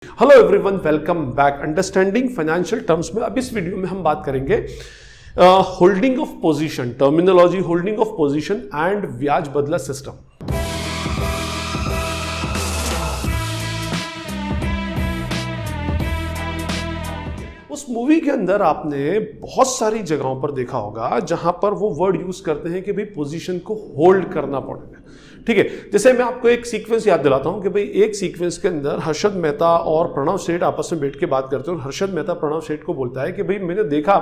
Hello everyone, welcome back. Understanding financial terms में अब इस वीडियो में हम बात करेंगे holding of position, terminology holding of position and ब्याज बदला सिस्टम। उस मूवी के अंदर आपने बहुत सारी जगहों पर देखा होगा जहां पर वो वर्ड यूज करते हैं कि भाई पोजीशन को होल्ड करना पड़ेगा। ठीक है, जैसे मैं आपको एक सीक्वेंस याद दिलाता हूं कि भाई एक सीक्वेंस के अंदर हर्षद मेहता और प्रणव सेठ आपस में बैठ के बात करते हैं और हर्षद मेहता प्रणव सेठ को बोलता है कि भाई मैंने देखा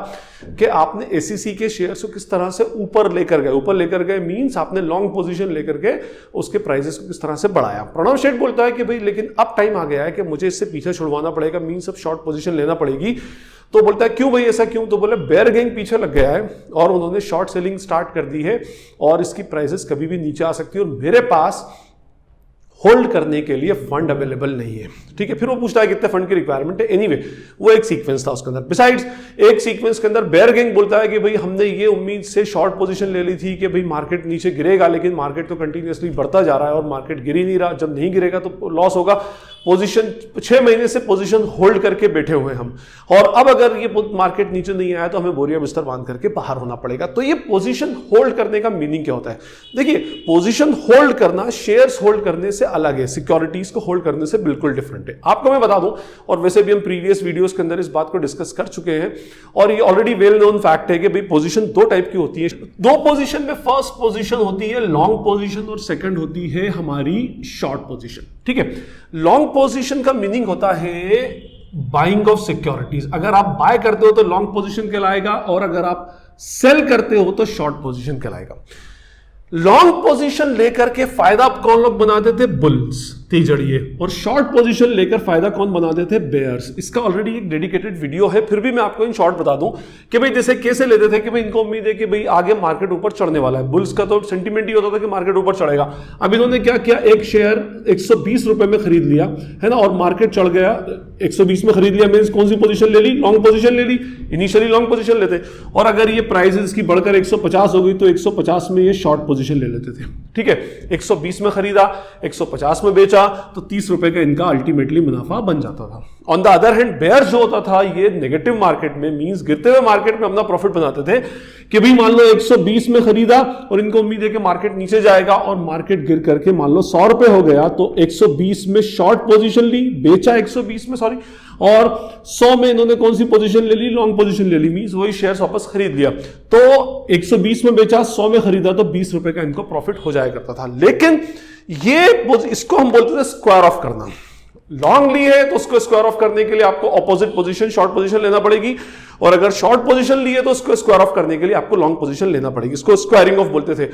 कि आपने एसीसी के शेयर्स को किस तरह से ऊपर लेकर गए मींस आपने लॉन्ग पोजीशन लेकर के उसके प्राइसेस को किस तरह से बढ़ाया। प्रणव सेठ बोलता है कि भाई लेकिन अब टाइम आ गया है कि मुझे इससे पीछे छुड़वाना पड़ेगा, मींस अब शॉर्ट पोजीशन लेना पड़ेगी। तो बोलता है क्यों भाई ऐसा क्यों? तो बोले बेयर गैंग पीछे लग गया है और उन्होंने शॉर्ट सेलिंग स्टार्ट कर दी है और इसकी प्राइसेस कभी भी नीचे आ सकती है और मेरे पास होल्ड करने के लिए फंड अवेलेबल नहीं है। ठीक है, फिर वो पूछता है कितने फंड की रिक्वायरमेंट है। एनीवे वो एक सीक्वेंस था उसके अंदर। बिसाइड्स एक सीक्वेंस के अंदर बेयर गैंग बोलता है कि भाई हमने ये उम्मीद से शॉर्ट पोजीशन ले ली थी कि भाई मार्केट नीचे गिरेगा, लेकिन मार्केट तो कंटिन्यूअसली बढ़ता जा रहा है और मार्केट गिर ही नहीं रहा। जब नहीं गिरेगा तो लॉस होगा। पोजीशन 6 महीने से पोजीशन होल्ड करके बैठे हुए हम, और अब अगर ये मार्केट नीचे नहीं आया तो हमें बोरिया बिस्तर बांध करके बाहर होना पड़ेगा। तो ये पोजीशन होल्ड करने का मीनिंग क्या होता है? देखिए, पोजीशन होल्ड करना शेयर्स होल्ड करने से अलग है, सिक्योरिटीज को होल्ड करने से बिल्कुल डिफरेंट है। आपको मैं बता दूं, और वैसे भी हम प्रीवियस वीडियोस के अंदर इस बात को डिस्कस कर चुके हैं और ये ऑलरेडी वेल नोन फैक्ट है कि भाई पोजीशन दो टाइप की होती है। दो पोजीशन में फर्स्ट पोजीशन होती है लॉन्ग पोजीशन और सेकंड होती है हमारी शॉर्ट पोजीशन। ठीक है, लॉन्ग पोजीशन का मीनिंग होता है बाइंग ऑफ सिक्योरिटीज। अगर आप बाय करते हो तो लॉन्ग पोजीशन कहलाएगा और अगर आप सेल करते हो तो शॉर्ट पोजीशन कहलाएगा। लॉन्ग पोजीशन लेकर के फायदा कौन लोग बनाते थे? बुल्स, तेजड़िए। और शॉर्ट पोजीशन लेकर फायदा कौन बनाते थे? बेयर्स। इसका ऑलरेडी एक डेडिकेटेड वीडियो है, फिर भी मैं आपको इन शॉर्ट बता दूं कि भाई जैसे कैसे लेते थे कि भाई इनको उम्मीद है कि भाई आगे मार्केट ऊपर चढ़ने वाला है। बुल्स का तो सेंटीमेंट ही होता था कि मार्केट ऊपर चढ़ेगा। अब इन्होंने क्या किया, एक शेयर 120 रुपए में खरीद लिया है ना, और मार्केट चढ़ गया 120 में खरीद लिया, मींस कौन सी पोजीशन ले ली? लॉन्ग पोजीशन ले ली। इनिशियली लॉन्ग पोजीशन लेते, और अगर ये प्राइस इसकी बढ़कर 150 हो गई तो 150 में ये शॉर्ट पोजीशन ले लेते थे। ठीक है, 120 में खरीदा, 150 में बेचा, तो 30 रुपए का इनका अल्टीमेटली मुनाफा बन जाता था। On the other hand bear जो होता था, ये नेगेटिव मार्केट में मींस गिरते हुए मार्केट में अपना प्रॉफिट बनाते थे कि भाई मान लो 120 में खरीदा और इनको उम्मीद है कि मार्केट नीचे जाएगा और मार्केट गिर करके मान लो 100 रुपए हो गया, तो 120 में शॉर्ट पोजीशन ली, बेचा 120 में सॉरी, और 100 में इन्होंने कौन सी पोजीशन ले ली? लॉन्ग पोजीशन ले ली, मींस वही शेयर वापस खरीद लिया। तो 120 में बेचा, 100 में खरीदा, तो 20 रुपए का इनको प्रॉफिट हो जाया करता था। लेकिन ये इसको हम बोलते थे स्क्वायर ऑफ करना। लॉन्ग ली है तो उसको स्क्वायर ऑफ करने के लिए आपको ऑपोजिट पोजीशन शॉर्ट पोजीशन लेना पड़ेगी, और अगर शॉर्ट पोजीशन ली है तो उसको स्क्वायर ऑफ करने के लिए आपको लॉन्ग पोजीशन लेना पड़ेगी। इसको स्क्वायरिंग ऑफ बोलते थे।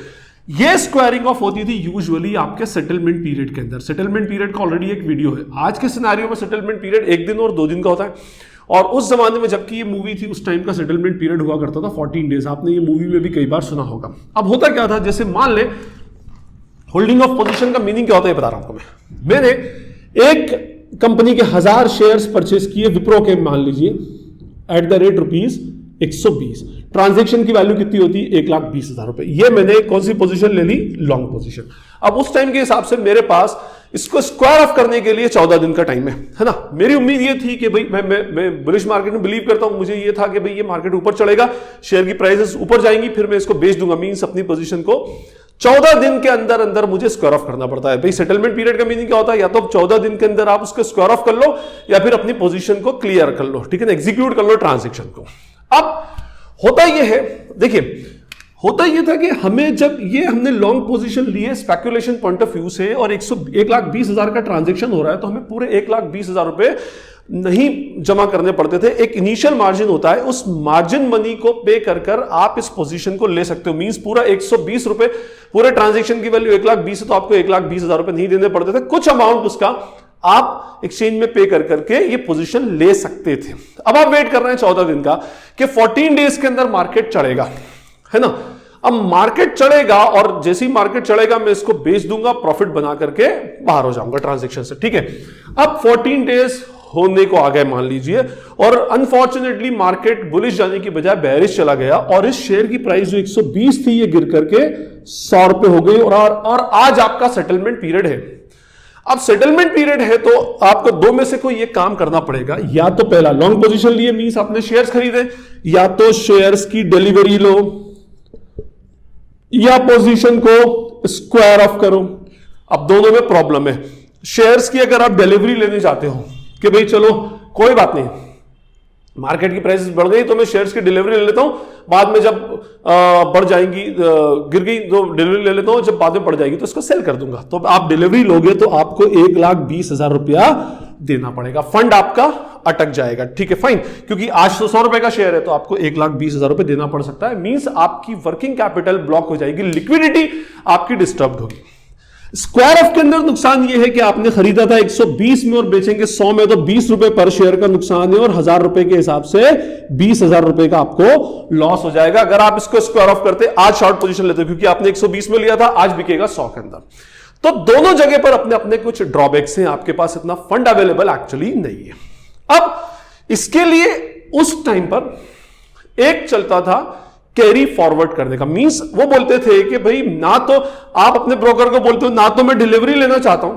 ये स्क्वायरिंग ऑफ होती थी यूजुअली आपके सेटलमेंट पीरियड के अंदर। सेटलमेंट पीरियड का ऑलरेडी एक वीडियो है। आज के सिनेरियो में सेटलमेंट पीरियड 1 दिन और 2 दिन का होता है, और उस जमाने में जबकि ये मूवी थी उस टाइम का सेटलमेंट पीरियड हुआ करता था 14 डेज। आपने ये मूवी में भी कई बार सुना होगा। अब होता क्या था, जैसे मान ले होल्डिंग ऑफ पोजीशन का मीनिंग क्या होता है बता रहा हूं आपको। मैंने एक कंपनी के 1000 शेयर्स परचेस किए विप्रो के, मान लीजिए एट द रेट ₹120। ट्रांजैक्शन की वैल्यू कितनी होती है? 1,20,000 रुपए। ये मैंने कौन सी पोजीशन ले ली? Long position. अब उस टाइम के हिसाब से मेरे पास इसको स्क्वायर ऑफ करने के लिए 14 दिन का टाइम है ना। मेरी उम्मीद ये थी कि भाई मैं बुलिश मार्केट में बिलीव करता हूं, मुझे ये था कि भाई ये मार्केट ऊपर चढ़ेगा, शेयर की प्राइसेस ऊपर जाएंगी, फिर मैं इसको बेच दूंगा। मींस अपनी पोजीशन को 14 दिन के अंदर अंदर मुझे स्क्वायर ऑफ करना पड़ता है। भाई सेटलमेंट पीरियड का मीनिंग क्या होता है? या तो 14 दिन के अंदर आप उसको स्क्वायर ऑफ कर लो या फिर अपनी पोजीशन को क्लियर कर लो। ठीक है ना, एग्जीक्यूट कर लो ट्रांजैक्शन को। अब होता यह है, देखिए होता यह था कि हमें जब ये हमने लॉन्ग पोजीशन ली है स्पेकुलेशन पॉइंट ऑफ व्यू से, और 1,20,000 का ट्रांजैक्शन हो रहा है, तो हमें पूरे 1,20,000 रुपए नहीं जमा करने पड़ते थे। एक इनिशियल मार्जिन होता है, उस मार्जिन मनी को पे कर आप इस पोजीशन को ले सकते हो। मींस पूरा 120 रुपए, पूरे ट्रांजैक्शन की वैल्यू 1,20,000 है तो आपको 1,20,000 रुपए नहीं देने पड़ते थे। कुछ अमाउंट उसका आप एक्सचेंज में पे करके ये पोजीशन ले सकते थे। अब आप वेट कर रहे हैं 14 दिन का कि 14 डेज के अंदर मार्केट चढ़ेगा, है ना। अब मार्केट चढ़ेगा और जैसे ही मार्केट चढ़ेगा मैं इसको बेच दूंगा, प्रॉफिट बना करके बाहर हो जाऊंगा ट्रांजैक्शन से। ठीक है, अब 14 डेज होने को आ गए मान लीजिए, और अनफॉर्चुनेटली मार्केट बुलिश जाने की बजाय बेरिश चला गया, और इस शेयर की प्राइस जो 120 थी ये गिर करके 100 रुपए हो गई, और आज आपका सेटलमेंट पीरियड है। अब सेटलमेंट पीरियड है तो आपको दो में से कोई एक काम करना पड़ेगा, या तो पहला लॉन्ग पोजीशन लिए मींस आपने शेयर्स खरीदे, या तो शेयर्स की डिलीवरी लो, या पोजीशन को स्क्वायर ऑफ करो। अब दोनों में प्रॉब्लम है। शेयर्स की अगर आप डिलीवरी लेने चाहते हो कि भाई चलो कोई बात नहीं, मार्केट की प्राइस बढ़ गई तो मैं शेयर्स की डिलीवरी ले लेता हूं, बाद में जब बढ़ जाएंगी, गिर गई तो डिलीवरी ले लेता हूं, जब बाद में बढ़ जाएगी तो इसको सेल कर दूंगा। तो आप डिलीवरी लोगे तो आपको 1,20,000 रुपया देना पड़ेगा, फंड आपका अटक जाएगा। ठीक है, फाइन, क्योंकि आज तो 100 रुपए का शेयर है तो आपको 1,20,000 रुपए देना पड़ सकता है। मींस आपकी वर्किंग कैपिटल ब्लॉक हो जाएगी, लिक्विडिटी आपकी डिस्टर्ब होगी। स्क्वायर ऑफ के अंदर नुकसान यह है कि आपने खरीदा था 120 में और बेचेंगे 100 में, तो 20 रुपए पर शेयर का नुकसान है और 1,000 रुपए के हिसाब से 20,000 रुपए का आपको लॉस हो जाएगा अगर आप इसको स्क्वायर ऑफ करते, आज शॉर्ट पोजीशन लेते, क्योंकि आपने 120 में लिया था, आज बिकेगा 100 के अंदर। तो दोनों जगह पर अपने अपने कुछ ड्रॉबैक्स हैं, आपके पास इतना फंड अवेलेबल एक्चुअली नहीं है। अब इसके लिए उस टाइम पर एक चलता था कैरी फॉरवर्ड करने का, मींस वो बोलते थे कि भाई ना तो आप अपने ब्रोकर को बोलते हो ना तो मैं डिलीवरी लेना चाहता हूं,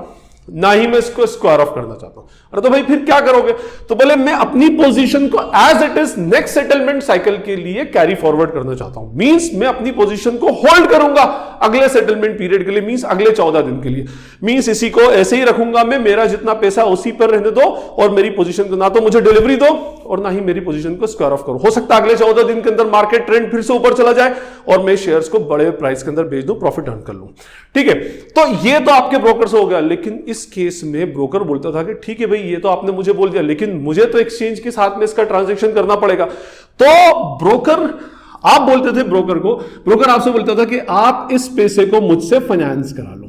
ना ही मैं इसको स्क्वायर ऑफ करना चाहता हूं। अरे तो भाई फिर क्या करोगे? तो बोले मैं अपनी पोजीशन को as it is next settlement cycle के लिए कैरी फॉरवर्ड करना चाहता हूं, मींस मैं अपनी पोजीशन को होल्ड करूंगा अगले सेटलमेंट पीरियड के लिए, मींस अगले 14 दिन के लिए, मींस इसी को ऐसे ही रखूंगा मैं, मेरा जितना पैसा उसी पर रहने दो और मेरी पोजीशन को ना तो मुझे डिलीवरी दो और ना ही मेरी पोजीशन को स्क्वायर ऑफ करो। हो सकता है अगले 14 दिन के अंदर मार्केट ट्रेंड फिर से ऊपर चला जाए और मैं शेयर्स को बड़े प्राइस के अंदर बेच दूं, प्रॉफिट अर्न कर लूं। ठीक है, तो ये तो आपके ब्रोकर से हो गया। लेकिन इस केस में ब्रोकर बोलता था कि ठीक है भाई ये तो आपने मुझे बोल दिया, लेकिन मुझे तो एक्सचेंज के साथ में इसका ट्रांजैक्शन करना पड़ेगा। तो ब्रोकर, आप बोलते थे ब्रोकर को, ब्रोकर आपसे बोलता था कि आप इस पैसे को मुझसे फाइनेंस करा लो।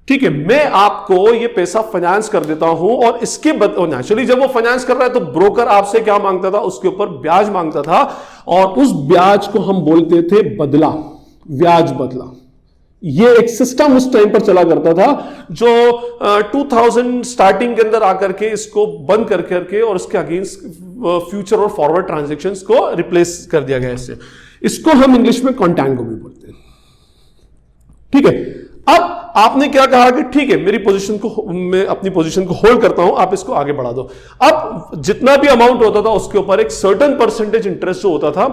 ठीक है, मैं आपको ये पैसा फाइनेंस कर देता हूं और इसके नेचुरली जब वो फाइनेंस कर रहा है तो ब्रोकर आपसे क्या मांगता था? उसके ऊपर ब्याज मांगता था और उस ब्याज को हम बोलते थे बदला, ब्याज बदला। ये एक सिस्टम उस टाइम पर चला करता था जो 2000 स्टार्टिंग के अंदर आकर के इसको बंद कर करके और इसके अगेंस्ट फ्यूचर और फॉरवर्ड ट्रांजैक्शंस को रिप्लेस कर दिया गया। इससे इसको हम इंग्लिश में कॉन्टैंगो भी बोलते हैं। ठीक है, अब आपने क्या कहा कि ठीक है मेरी पोजीशन को, मैं अपनी पोजीशन को होल्ड करता हूं, आप इसको आगे बढ़ा दो। अब जितना भी अमाउंट होता था उसके ऊपर एक सर्टेन परसेंटेज इंटरेस्ट जो होता था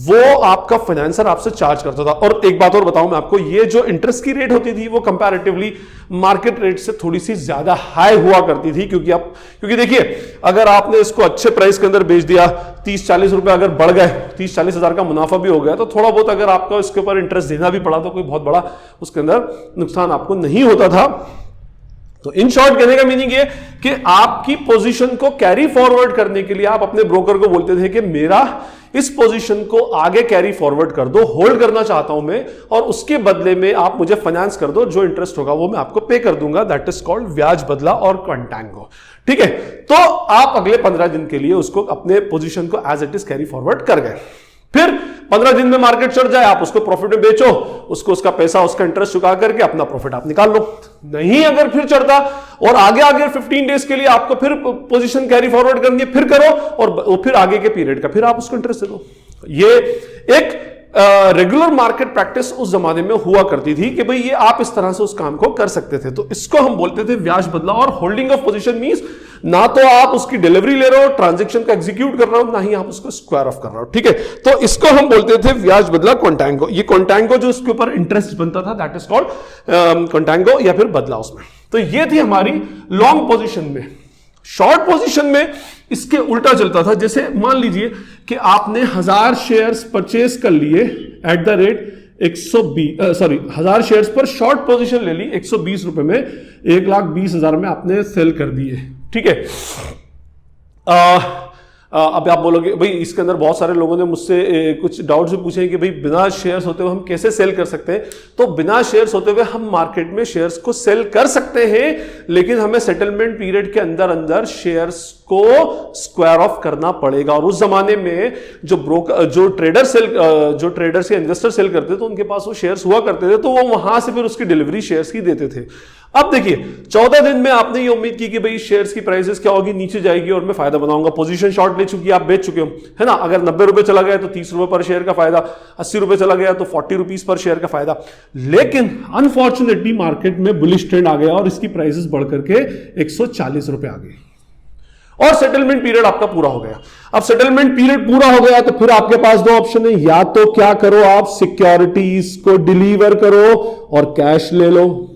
वो आपका फाइनेंसर आपसे चार्ज करता था। और एक बात और बताऊं मैं आपको, ये जो इंटरेस्ट की रेट होती थी वो कंपैरेटिवली मार्केट रेट से थोड़ी सी ज्यादा हाई हुआ करती थी, क्योंकि देखिए अगर आपने इसको अच्छे प्राइस के अंदर बेच दिया, 30-40 रुपए अगर बढ़ गए, 30-40 हजार का मुनाफा भी हो गया, तो थोड़ा बहुत अगर आपको इसके ऊपर इंटरेस्ट देना भी पड़ा तो कोई बहुत बड़ा उसके अंदर नुकसान आपको नहीं होता था। तो इन शॉर्ट कहने का मीनिंग ये कि आपकी पोजीशन को कैरी फॉरवर्ड करने के लिए आप अपने ब्रोकर को बोलते थे कि मेरा इस पोजीशन को आगे कैरी फॉरवर्ड कर दो, होल्ड करना चाहता हूं मैं, और उसके बदले में आप मुझे फाइनेंस कर दो, जो इंटरेस्ट होगा वो मैं आपको पे कर दूंगा। दैट इज कॉल्ड ब्याज बदला और कॉन्टैंगो। ठीक है, तो आप अगले 15 दिन के लिए उसको अपने पोजीशन को as it is carry forward कर गए। फिर 15 दिन में मार्केट चढ़ जाए, आप उसको प्रॉफिट में बेचो, उसको उसका पैसा, उसका इंटरेस्ट चुका करके अपना प्रॉफिट आप निकाल लो। नहीं अगर फिर चढ़ता और आगे 15 डेज के लिए आपको फिर पोजीशन कैरी फॉरवर्ड करनी है, फिर करो और फिर आगे के पीरियड का फिर आप उसको इंटरेस्ट दे दो। ये एक रेगुलर मार्केट प्रैक्टिस उस जमाने में हुआ करती थी कि भाई ये आप इस तरह से उस काम को कर सकते थे। तो इसको हम बोलते थे ब्याज बदला। और होल्डिंग ऑफ पोजीशन मींस ना तो आप उसकी डिलीवरी ले रहे हो, ट्रांजैक्शन का एग्जीक्यूट कर रहे हो, ना ही आप उसको स्क्वायर ऑफ कर रहे हो। ठीक है, तो इसको हम बोलते थे ब्याज बदला, कॉन्टैंगो। ये कॉन्टैंगो जो इसके ऊपर इंटरेस्ट बनता था दैट इज कॉल्ड कॉन्टैंगो या फिर बदला उसमें। तो ये थी हमारी लॉन्ग पोजीशन में। शॉर्ट पोजीशन में इसके उल्टा चलता था। जैसे मान लीजिए कि आपने 1000 शेयर्स परचेज कर लिए एट द रेट 1000 शेयर्स पर शॉर्ट पोजीशन ले ली 120 रुपए में, 1,20,000 में आपने सेल कर दिए। ठीक है, अब आप बोलोगे भाई इसके अंदर बहुत सारे लोगों ने मुझसे कुछ डाउट्स भी पूछे कि भाई बिना शेयर्स होते हुए हम कैसे सेल कर सकते हैं। तो बिना शेयर्स होते हुए हम मार्केट में शेयर्स को सेल कर सकते हैं, लेकिन हमें सेटलमेंट पीरियड के अंदर अंदर शेयर्स को स्क्वायर ऑफ करना पड़ेगा। और उस जमाने में जो ट्रेडर्स या इन्वेस्टर सेल करते थे तो उनके पास वो शेयर्स हुआ करते थे, तो वो वहां से फिर उसकी डिलीवरी शेयर्स की देते थे। अब देखिए 14 दिन में आपने ये उम्मीद की कि भाई शेयर्स की प्राइसेस क्या होगी, नीचे जाएगी और मैं फायदा बनाऊंगा। पोजीशन शॉर्ट ले चुकी है, आप बेच चुके हो, है ना। अगर 90 रुपए चला गया तो 30 रुपए पर शेयर का फायदा, 80 रुपए चला गया तो 40 रुपीज पर शेयर का फायदा। लेकिन अनफॉर्चुनेटली मार्केट में बुलिश ट्रेंड आ गया और इसकी प्राइसेस बढ़ करके 140 रुपए आ गई और सेटलमेंट पीरियड आपका पूरा हो गया। अब सेटलमेंट पीरियड पूरा हो गया तो फिर आपके पास दो ऑप्शन है, या तो क्या करो आप सिक्योरिटीज को डिलीवर करो और कैश ले लो,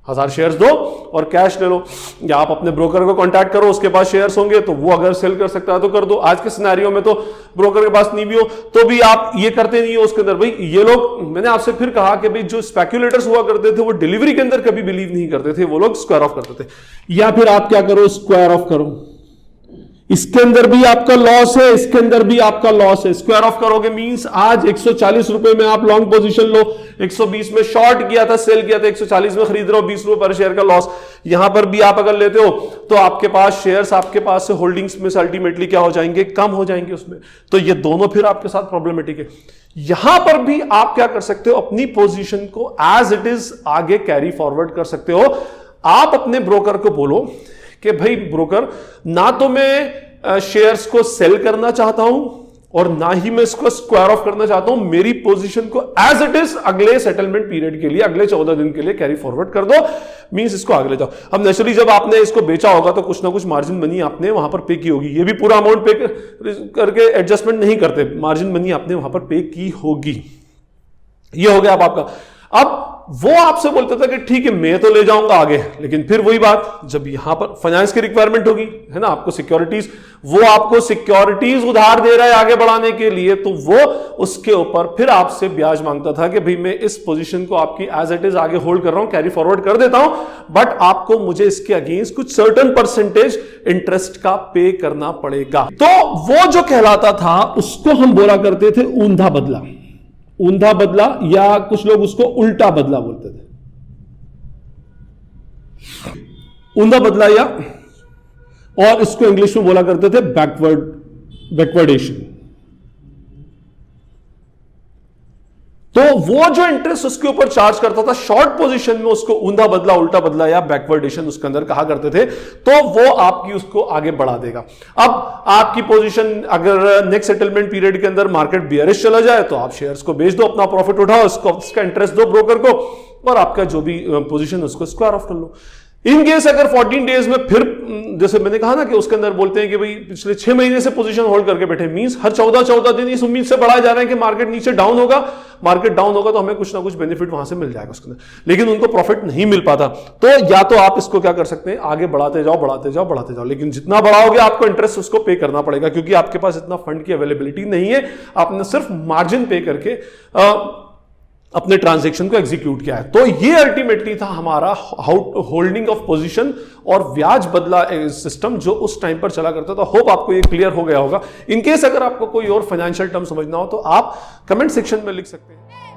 1000 शेयर्स दो और कैश ले लो, या आप अपने ब्रोकर को कांटेक्ट करो, उसके पास शेयर्स होंगे तो वो अगर सेल कर सकता है तो कर दो। आज के सिनेरियो में तो ब्रोकर के पास नहीं भी हो तो भी आप ये करते नहीं हो उसके अंदर। भाई ये लोग, मैंने आपसे फिर कहा कि भाई जो स्पेक्युलेटर्स हुआ करते थे वो डिलीवरी के अंदर कभी बिलीव नहीं करते थे, वो लोग स्क्वायर ऑफ करते थे। या फिर आप क्या करो, स्क्वायर ऑफ करो, इसके अंदर भी आपका लॉस है, इसके अंदर भी आपका लॉस है। स्क्वायर ऑफ करोगे मींस आज 140 रुपए में आप लॉन्ग पोजीशन लो, 120 में शॉर्ट किया था, सेल किया था, 140 में खरीद रहे हो, 20 रुपए पर शेयर का लॉस। यहां पर भी आप अगर लेते हो तो आपके पास शेयर्स, आपके पास से होल्डिंग्स में से अल्टीमेटली क्या हो जाएंगे, कम हो जाएंगे उसमें। तो ये दोनों फिर आपके साथ प्रॉब्लमेटिक है। यहां पर भी आप क्या कर सकते हो, अपनी पोजीशन को एज इट इज आगे कैरी फॉरवर्ड कर सकते हो। आप अपने ब्रोकर को बोलो कि भाई ब्रोकर, ना तो मैं शेयर्स को सेल करना चाहता हूं और ना ही मैं इसको स्क्वायर ऑफ करना चाहता हूं, मेरी पोजीशन को एज इट इज अगले सेटलमेंट पीरियड के लिए, अगले 14 दिन के लिए कैरी फॉरवर्ड कर दो, मींस इसको आगे ले जाओ। अब नेचुरली जब आपने इसको बेचा होगा तो कुछ ना कुछ मार्जिन मनी आपने वहां पर पे की होगी। ये भी पूरा अमाउंट पे करके एडजस्टमेंट नहीं करते, मार्जिन मनी आपने वहां पर पे की होगी। ये हो गया अब आपका। अब वो आपसे बोलता था कि ठीक है मैं तो ले जाऊंगा आगे, लेकिन फिर वही बात, जब यहां पर फाइनेंस की रिक्वायरमेंट होगी, है ना, आपको सिक्योरिटीज, वो आपको सिक्योरिटीज उधार दे रहा है आगे बढ़ाने के लिए, तो वो उसके ऊपर फिर आपसे ब्याज मांगता था कि भाई मैं इस पोजीशन को आपकी एज इट इज आगे होल्ड कर रहा हूं, कैरी फॉरवर्ड कर देता हूं, बट आपको मुझे इसके अगेंस्ट कुछ सर्टेन परसेंटेज इंटरेस्ट का पे करना पड़ेगा। तो वो जो कहलाता था उसको हम बोला करते थे ऊंधा बदला, ऊंधा बदला, या कुछ लोग उसको उल्टा बदला बोलते थे। ऊंधा बदला, या और इसको इंग्लिश में बोला करते थे बैकवर्डेशन। तो वो जो इंटरेस्ट उसके ऊपर चार्ज करता था शॉर्ट पोजीशन में, उसको ऊंधा बदला, उल्टा बदला या बैकवर्डेशन उसके अंदर कहा करते थे। तो वो आपकी उसको आगे बढ़ा देगा। अब आपकी पोजीशन अगर नेक्स्ट सेटलमेंट पीरियड के अंदर मार्केट बियरिश चला जाए तो आप शेयर्स को बेच दो, अपना प्रॉफिट उठाओ, उसका इंटरेस्ट दो ब्रोकर को और आपका जो भी पोजीशन उसको स्क्वायर ऑफ कर लो। इन केस अगर 14 डेज में फिर, जैसे मैंने कहा ना कि उसके अंदर बोलते हैं कि भाई पिछले 6 महीने से पोजीशन होल्ड करके बैठे, मींस हर 14 दिन इस उम्मीद से बढ़ाए जा रहे हैं कि मार्केट नीचे डाउन होगा, मार्केट डाउन होगा तो हमें कुछ ना कुछ बेनिफिट वहां से मिल जाएगा उसके अंदर, लेकिन उनको प्रॉफिट नहीं मिल पाता। तो या तो आप इसको क्या कर सकते हैं, आगे बढ़ाते जाओ बढ़ाते जाओ बढ़ाते जाओ, लेकिन जितना बढ़ाओगे आपको इंटरेस्ट उसको पे करना पड़ेगा, क्योंकि आपके पास इतना फंड की अवेलेबिलिटी नहीं है। आपने सिर्फ मार्जिन पे करके अपने ट्रांजैक्शन को एग्जीक्यूट किया है। तो ये अल्टीमेटली था हमारा होल्डिंग ऑफ पोजीशन और ब्याज बदला सिस्टम जो उस टाइम पर चला करता था। होप आपको ये क्लियर हो गया होगा। इनकेस अगर आपको कोई और फाइनेंशियल टर्म समझना हो तो आप कमेंट सेक्शन में लिख सकते हैं।